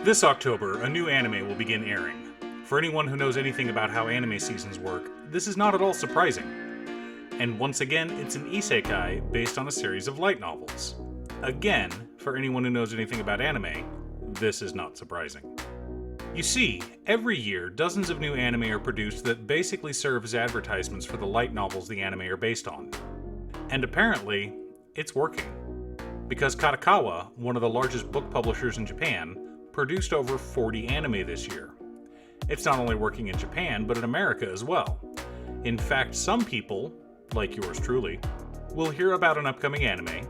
This October, a new anime will begin airing. For anyone who knows anything about how anime seasons work, this is not at all surprising. And once again, it's an Isekai based on a series of light novels. Again, for anyone who knows anything about anime, this is not surprising. You see, every year, dozens of new anime are produced that basically serve as advertisements for the light novels the anime are based on. And apparently, it's working. Because Kadokawa, one of the largest book publishers in Japan, produced over 40 anime this year. It's not only working in Japan, but in America as well. In fact, some people, like yours truly, will hear about an upcoming anime,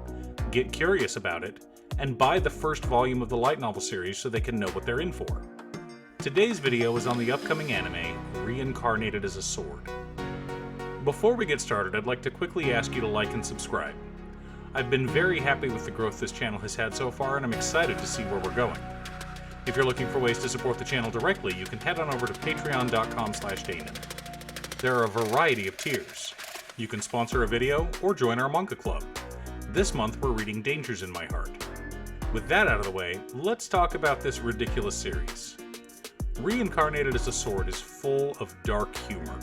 get curious about it, and buy the first volume of the light novel series so they can know what they're in for. Today's video is on the upcoming anime, Reincarnated as a Sword. Before we get started, I'd like to quickly ask you to like and subscribe. I've been very happy with the growth this channel has had so far, and I'm excited to see where we're going. If you're looking for ways to support the channel directly, you can head on over to patreon.com/Danon. There are a variety of tiers. You can sponsor a video or join our manga club. This month we're reading Dangers in My Heart. With that out of the way, let's talk about this ridiculous series. Reincarnated as a Sword is full of dark humor.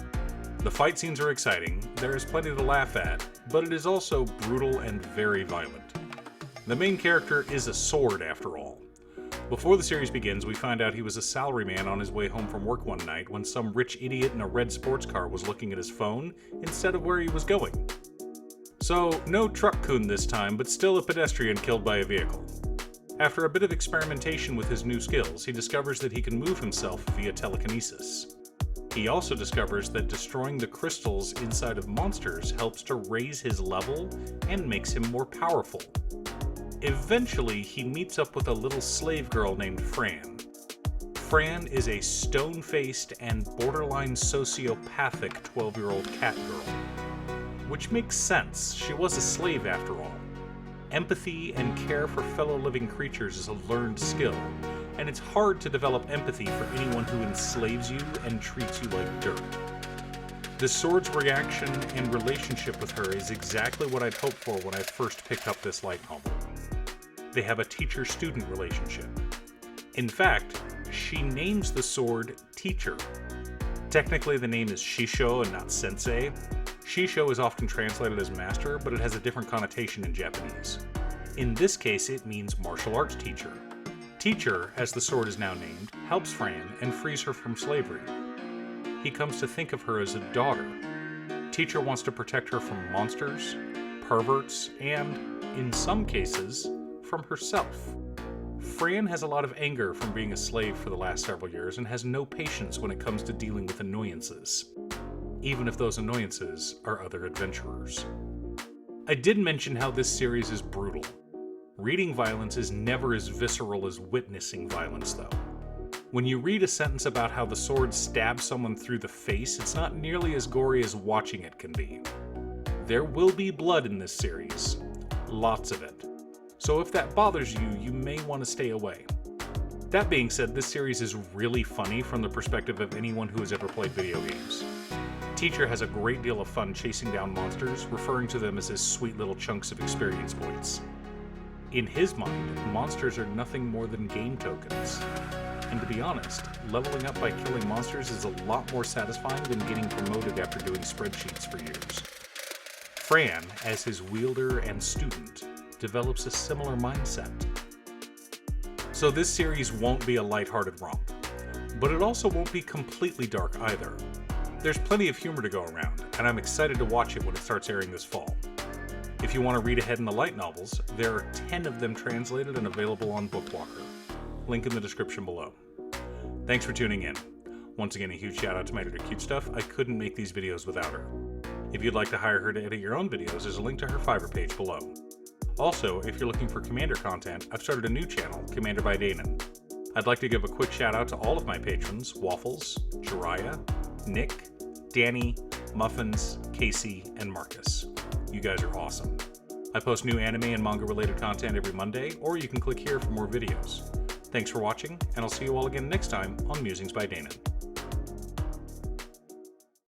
The fight scenes are exciting, there is plenty to laugh at, but it is also brutal and very violent. The main character is a sword after all. Before the series begins, we find out he was a salaryman on his way home from work one night when some rich idiot in a red sports car was looking at his phone instead of where he was going. So, no truck-kun this time, but still a pedestrian killed by a vehicle. After a bit of experimentation with his new skills, he discovers that he can move himself via telekinesis. He also discovers that destroying the crystals inside of monsters helps to raise his level and makes him more powerful. Eventually, he meets up with a little slave girl named Fran. Fran is a stone-faced and borderline sociopathic 12-year-old cat girl. Which makes sense, she was a slave after all. Empathy and care for fellow living creatures is a learned skill, and it's hard to develop empathy for anyone who enslaves you and treats you like dirt. The sword's reaction and relationship with her is exactly what I'd hoped for when I first picked up this light novel. They have a teacher-student relationship. In fact, she names the sword Teacher. Technically the name is Shisho and not Sensei. Shisho is often translated as master, but it has a different connotation in Japanese. In this case, it means martial arts teacher. Teacher, as the sword is now named, helps Fran and frees her from slavery. He comes to think of her as a daughter. Teacher wants to protect her from monsters, perverts, and, in some cases, from herself. Fran has a lot of anger from being a slave for the last several years and has no patience when it comes to dealing with annoyances, even if those annoyances are other adventurers. I did mention how this series is brutal. Reading violence is never as visceral as witnessing violence, though. When you read a sentence about how the sword stabs someone through the face, it's not nearly as gory as watching it can be. There will be blood in this series. Lots of it. So if that bothers you, you may want to stay away. That being said, this series is really funny from the perspective of anyone who has ever played video games. Teacher has a great deal of fun chasing down monsters, referring to them as his sweet little chunks of experience points. In his mind, monsters are nothing more than game tokens. And to be honest, leveling up by killing monsters is a lot more satisfying than getting promoted after doing spreadsheets for years. Fran, as his wielder and student, develops a similar mindset. So this series won't be a lighthearted romp, but it also won't be completely dark either. There's plenty of humor to go around, and I'm excited to watch it when it starts airing this fall. If you want to read ahead in the light novels, there are 10 of them translated and available on Bookwalker. Link in the description below. Thanks for tuning in. Once again, a huge shout out to my editor Cute Stuff. I couldn't make these videos without her. If you'd like to hire her to edit your own videos, there's a link to her Fiverr page below. Also, if you're looking for Commander content, I've started a new channel, Commander by Danon. I'd like to give a quick shout out to all of my patrons, Waffles, Jiraiya, Nick, Danny, Muffins, Casey, and Marcus. You guys are awesome. I post new anime and manga related content every Monday, or you can click here for more videos. Thanks for watching, and I'll see you all again next time on Musings by Danon.